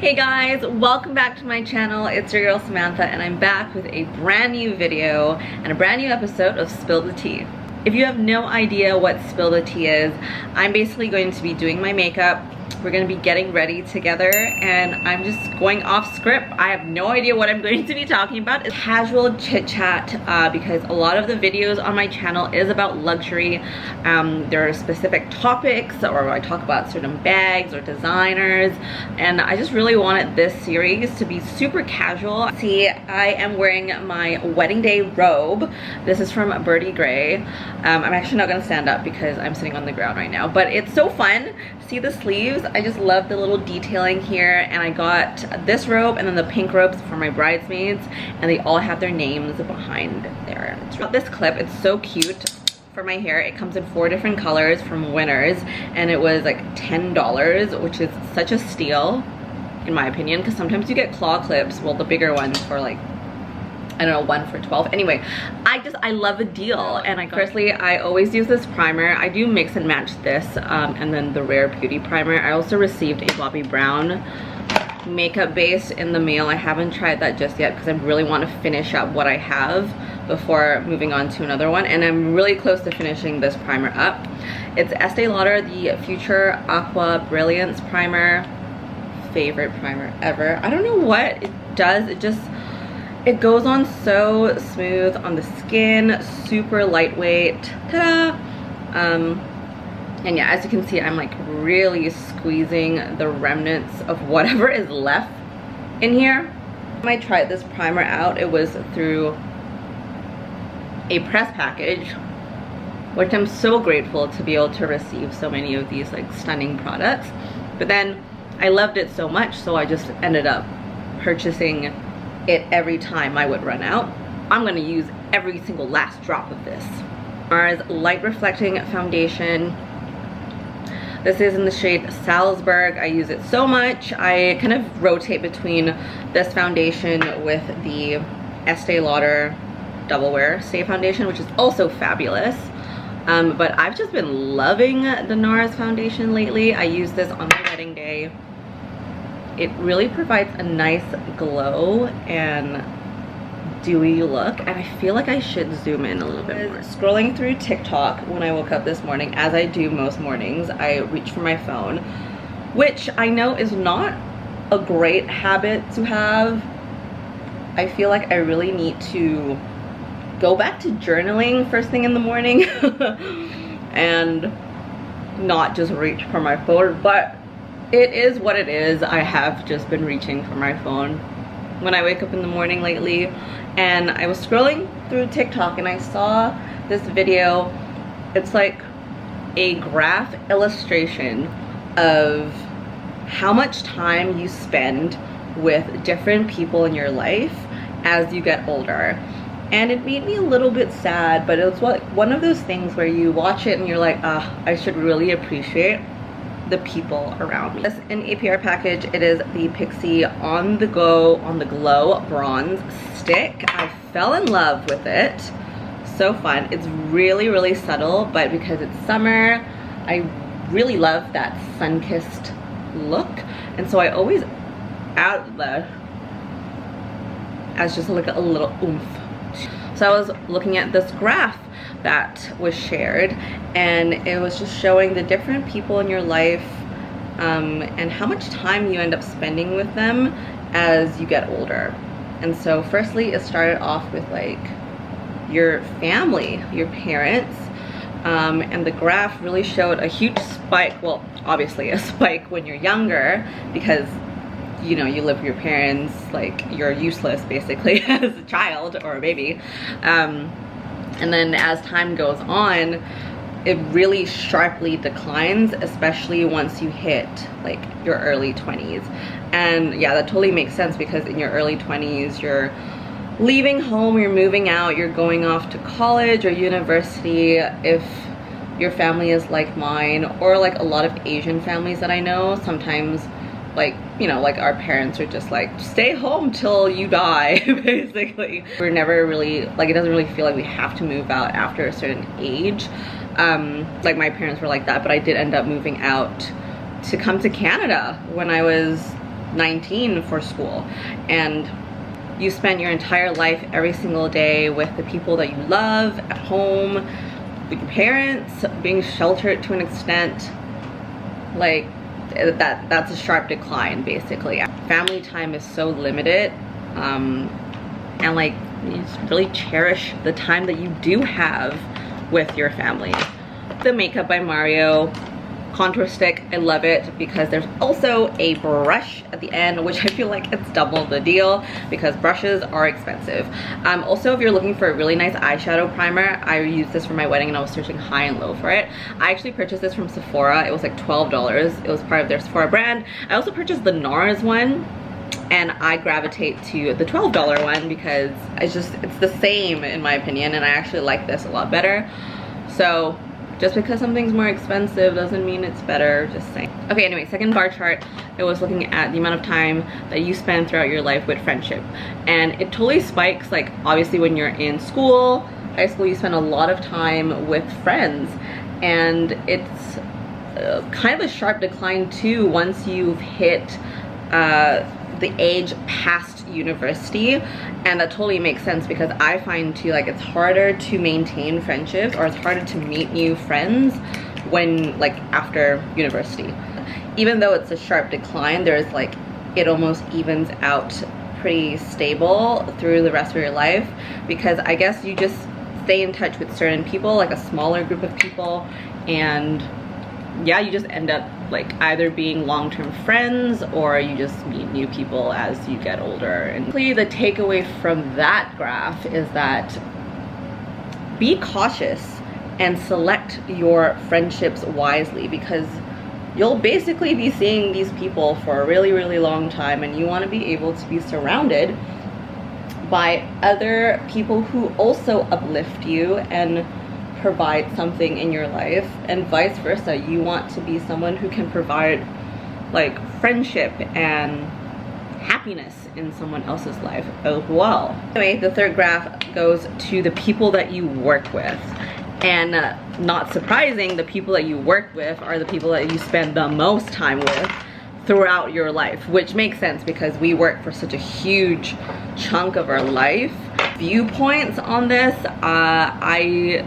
Hey guys, welcome back to my channel. It's your girl Samantha and I'm back with a brand new video and a brand new episode of Spill the Tea. If you have no idea what Spill the Tea is, I'm basically going to be doing my makeup. We're going to be getting ready together and I'm just going off script. I have no idea what I'm going to be talking about. It's casual chit chat because a lot of the videos on my channel is about luxury. There are specific topics or I talk about certain bags or designers, and I just really wanted this series to be super casual. See, I am wearing my wedding day robe. This is from Birdie Gray. I'm actually not going to stand up because I'm sitting on the ground right now, but it's so fun. See the sleeves? I just love the little detailing here, and I got this robe and then the pink robes for my bridesmaids, and they all have their names behind there. This clip, it's so cute for my hair. It comes in 4 different colors from Winners, and it was like $10, which is such a steal in my opinion, because sometimes you get claw clips, well the bigger ones for like, I don't know, 1 for 12. Anyway, I love a deal. And firstly, I always use this primer. I do mix and match this and then the Rare Beauty primer. I also received a Bobbi Brown makeup base in the mail. I haven't tried that just yet because I really want to finish up what I have before moving on to another one, and I'm really close to finishing this primer up. It's Estee Lauder, the Future Aqua Brilliance primer. Favorite primer ever. I don't know what it does, it goes on so smooth on the skin, super lightweight. Ta-da! And yeah, as you can see, I'm like really squeezing the remnants of whatever is left in here. When I tried this primer out, it was through a press package, which I'm so grateful to be able to receive so many of these like stunning products. But then I loved it so much, so I just ended up purchasing it every time I would run out. I'm gonna use every single last drop of this. NARS Light Reflecting Foundation. This is in the shade Salzburg. I use it so much. I kind of rotate between this foundation with the Estee Lauder Double Wear Stay Foundation, which is also fabulous. But I've just been loving the NARS foundation lately. I used this on my wedding day. It really provides a nice glow and dewy look, and I feel like I should zoom in a little bit more. Scrolling through TikTok when I woke up this morning, as I do most mornings, I reach for my phone, which I know is not a great habit to have. I feel like I really need to go back to journaling first thing in the morning and not just reach for my phone, but it is what it is. I have just been reaching for my phone when I wake up in the morning lately, and I was scrolling through TikTok and I saw this video. It's like a graph illustration of how much time you spend with different people in your life as you get older. And it made me a little bit sad, but it was one of those things where you watch it and you're like, I should really appreciate the people around me. This in APR package, it is the Pixi On The Glow Bronze Stick. I fell in love with it. So fun. It's really, really subtle, but because it's summer, I really love that sun-kissed look. And so I always add that as just like a little oomph. So I was looking at this graph that was shared, and it was just showing the different people in your life and how much time you end up spending with them as you get older. And so firstly, it started off with like your family, your parents, and the graph really showed a huge spike. Well, obviously a spike when you're younger because you know, you live with your parents, like you're useless basically as a child or a baby. And then as time goes on, it really sharply declines, especially once you hit like your early 20s. And yeah, that totally makes sense because in your early 20s, you're leaving home, you're moving out, you're going off to college or university. If your family is like mine, or like a lot of Asian families that I know, sometimes like, you know, like our parents are just like, stay home till you die, basically. We're never really, like, it doesn't really feel like we have to move out after a certain age. Like my parents were like that, but I did end up moving out to come to Canada when I was 19 for school, and you spend your entire life every single day with the people that you love at home, with your parents, being sheltered to an extent. Like that's a sharp decline basically. Family time is so limited, and like you just really cherish the time that you do have with your family. The Makeup by Mario contour stick, I love it because there's also a brush at the end, which I feel like it's double the deal because brushes are expensive. Also, if you're looking for a really nice eyeshadow primer, I used this for my wedding and I was searching high and low for it. I actually purchased this from Sephora. It was like $12. It was part of their Sephora brand. I also purchased the NARS one, and I gravitate to the $12 one because it's the same in my opinion, and I actually like this a lot better. So just because something's more expensive doesn't mean it's better, just saying. Okay, anyway, second bar chart, it was looking at the amount of time that you spend throughout your life with friendship. And it totally spikes, like obviously when you're in school, high school, you spend a lot of time with friends. And it's kind of a sharp decline too once you've hit the age past university, and that totally makes sense because I find too, like, it's harder to maintain friendships, or it's harder to meet new friends when, like, after university. Even though it's a sharp decline, there's like, it almost evens out pretty stable through the rest of your life, because I guess you just stay in touch with certain people, like a smaller group of people, and yeah, you just end up like either being long-term friends or you just meet new people as you get older. And the takeaway from that graph is that be cautious and select your friendships wisely, because you'll basically be seeing these people for a really, really long time, and you want to be able to be surrounded by other people who also uplift you and provide something in your life, and vice versa. You want to be someone who can provide like friendship and happiness in someone else's life as well. Anyway, the third graph goes to the people that you work with, and not surprising, the people that you work with are the people that you spend the most time with throughout your life, which makes sense because we work for such a huge chunk of our life. Viewpoints on this, I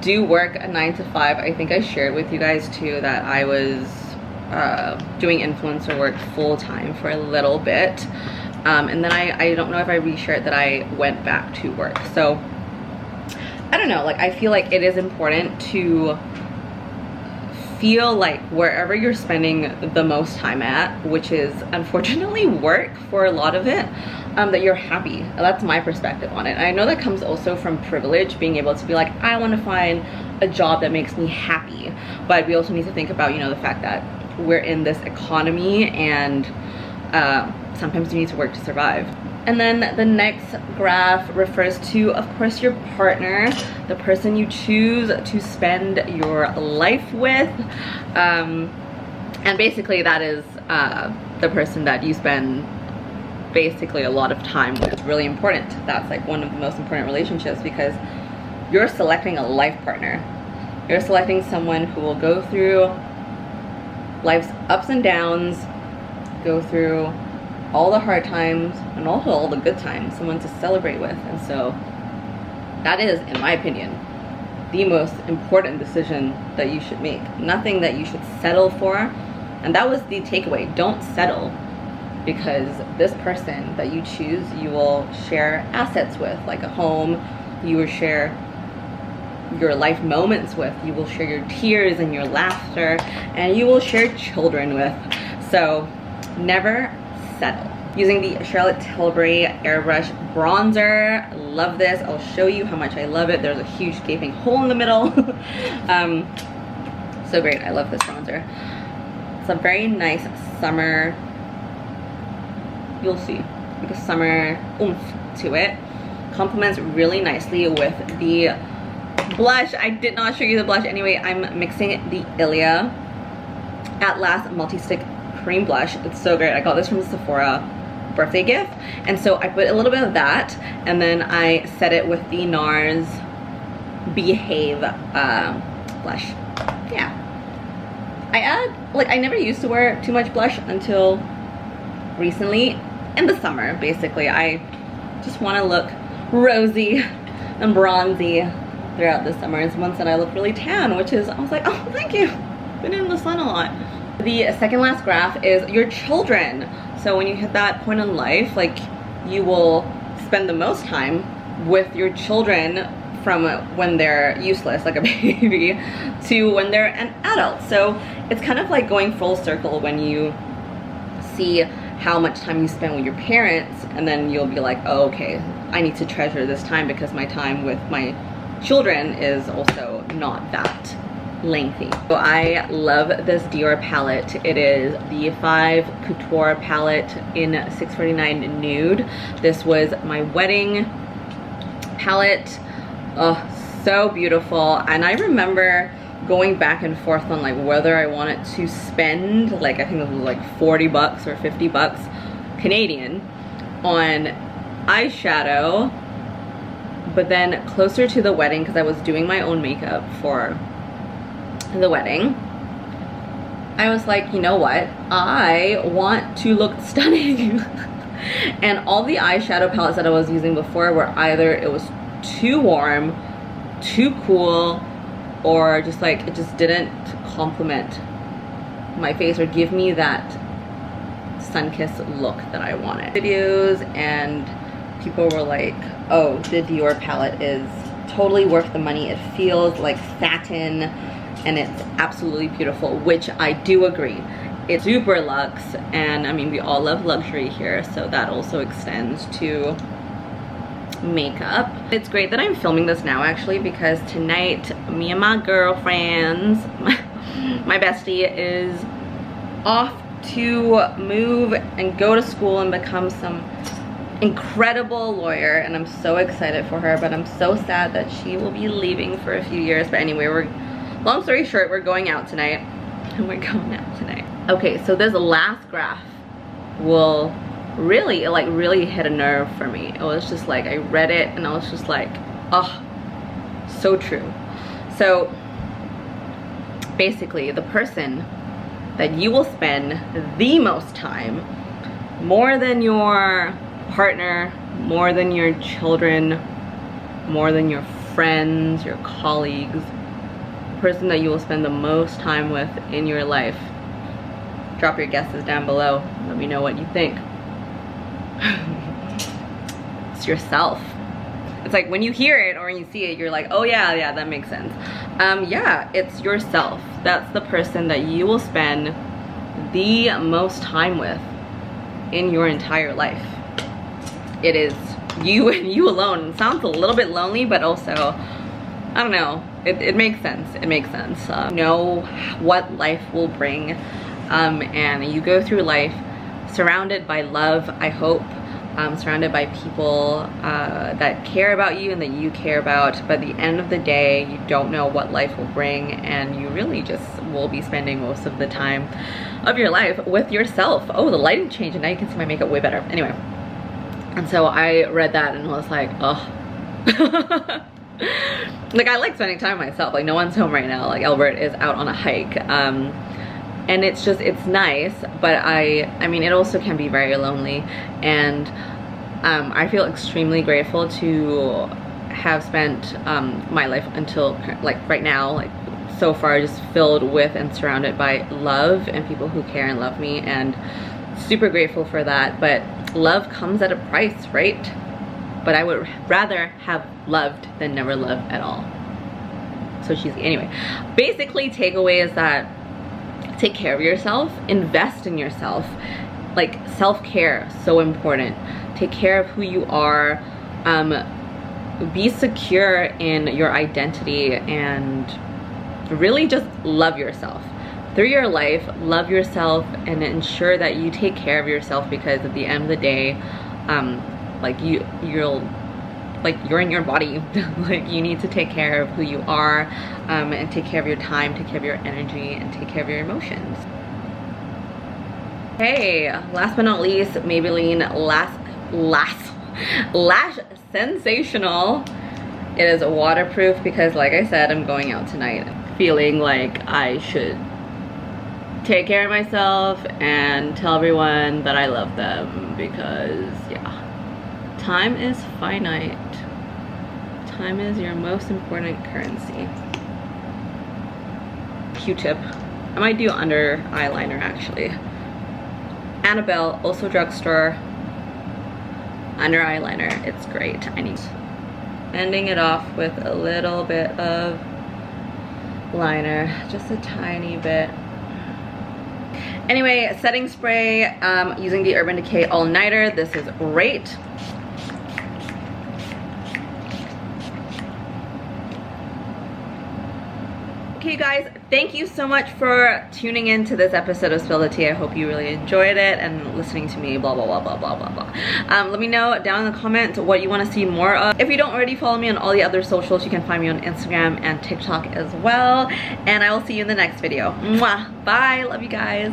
do work a 9 to 5. I think I shared with you guys too that I was doing influencer work full-time for a little bit, and then I don't know if I reshared that I went back to work. So I don't know, like I feel like it is important to feel like wherever you're spending the most time at, which is unfortunately work for a lot of it, that you're happy. That's my perspective on it. And I know that comes also from privilege, being able to be like, I want to find a job that makes me happy. But we also need to think about, you know, the fact that we're in this economy, and sometimes you need to work to survive. And then the next graph refers to, of course, your partner, the person you choose to spend your life with. And basically that is the person that you spend basically a lot of time with. It's really important. That's like one of the most important relationships, because you're selecting a life partner. You're selecting someone who will go through life's ups and downs, go through all the hard times and also all the good times, someone to celebrate with. And so that is, in my opinion, the most important decision that you should make. Nothing that you should settle for. And that was the takeaway. Don't settle, because this person that you choose, you will share assets with, like a home. You will share your life moments with. You will share your tears and your laughter, and you will share children with. So never settle. Using the Charlotte Tilbury Airbrush Bronzer. Love this. I'll show you how much I love it. There's a huge gaping hole in the middle. So great. I love this bronzer. It's a very nice summer, you'll see, like a summer oomph to it. Complements really nicely with the blush. I did not show you the blush. Anyway, I'm mixing the Ilia At Last Multi-Stick Cream Blush. It's so great. I got this from the Sephora birthday gift, and so I put a little bit of that, and then I set it with the NARS Behave blush. Yeah, I never used to wear too much blush until recently in the summer. Basically, I just want to look rosy and bronzy throughout the summer. And someone said I look really tan, which is, I was like, oh, thank you. Been in the sun a lot. The second last graph is your children. So when you hit that point in life, like, you will spend the most time with your children from when they're useless, like a baby, to when they're an adult. So it's kind of like going full circle when you see how much time you spend with your parents, and then you'll be like, oh, okay, I need to treasure this time because my time with my children is also not that lengthy. So I love this Dior palette. It is the 5 Couture palette in 649 Nude. This was my wedding palette. Oh, so beautiful. And I remember going back and forth on like whether I wanted to spend, like, I think it was like 40 bucks or 50 bucks Canadian on eyeshadow. But then closer to the wedding, because I was doing my own makeup for the wedding, I was like, you know what, I want to look stunning. And all the eyeshadow palettes that I was using before were either it was too warm, too cool, or just like it just didn't complement my face or give me that sun-kissed look that I wanted. Videos, and people were like, oh, the Dior palette is totally worth the money. It feels like satin and it's absolutely beautiful, which I do agree. It's super luxe, and I mean, we all love luxury here, so that also extends to makeup. It's great that I'm filming this now, actually, because tonight me and my girlfriends, my bestie, is off to move and go to school and become some incredible lawyer, and I'm so excited for her, but I'm so sad that she will be leaving for a few years. But anyway, long story short, we're going out tonight. Okay, so this last graph will really, like, really hit a nerve for me. It was just like, I read it and I was just like, oh, so true. So basically, the person that you will spend the most time, more than your partner, more than your children, more than your friends, your colleagues, the person that you will spend the most time with in your life, drop your guesses down below. Let me know what you think. It's yourself. It's like when you hear it or when you see it, you're like, oh yeah, that makes sense. Yeah, it's yourself. That's the person that you will spend the most time with in your entire life. It is you and you alone. It sounds a little bit lonely, but also, I don't know, it makes sense. It makes sense. Know what life will bring, and you go through life surrounded by love, I hope, surrounded by people that care about you and that you care about. But at the end of the day, you don't know what life will bring, and you really just will be spending most of the time of your life with yourself. Oh, the lighting changed and now you can see my makeup way better. Anyway, and so I read that and was like, oh. Like, I like spending time with myself. Like, no one's home right now. Like, Albert is out on a hike. And it's just, it's nice, but I mean, it also can be very lonely. And I feel extremely grateful to have spent my life until, like, right now, like, so far, just filled with and surrounded by love and people who care and love me, and super grateful for that. But love comes at a price, right? But I would rather have loved than never loved at all. So cheesy. Anyway, basically, takeaway is that take care of yourself, invest in yourself. Like, self-care, so important. Take care of who you are, be secure in your identity, and really just love yourself. Through your life, love yourself and ensure that you take care of yourself, because at the end of the day, like, you're in your body. Like, you need to take care of who you are, and take care of your time, take care of your energy, and take care of your emotions. Hey, last but not least, Maybelline Lash Sensational. It is waterproof because, like I said, I'm going out tonight feeling like I should take care of myself and tell everyone that I love them, because yeah, time is finite. Time is your most important currency. Q-tip. I might do under eyeliner actually. Annabelle, also drugstore. Under eyeliner, it's great. I need ending it off with a little bit of liner, just a tiny bit. Anyway, setting spray, using the Urban Decay All Nighter. This is great. Okay, you guys, thank you so much for tuning in to this episode of Spill the Tea. I hope you really enjoyed it and listening to me blah blah blah blah blah blah blah. Let me know down in the comments what you want to see more of. If you don't already follow me on all the other socials, you can find me on Instagram and TikTok as well. And I will see you in the next video. Mwah! Bye! Love you guys.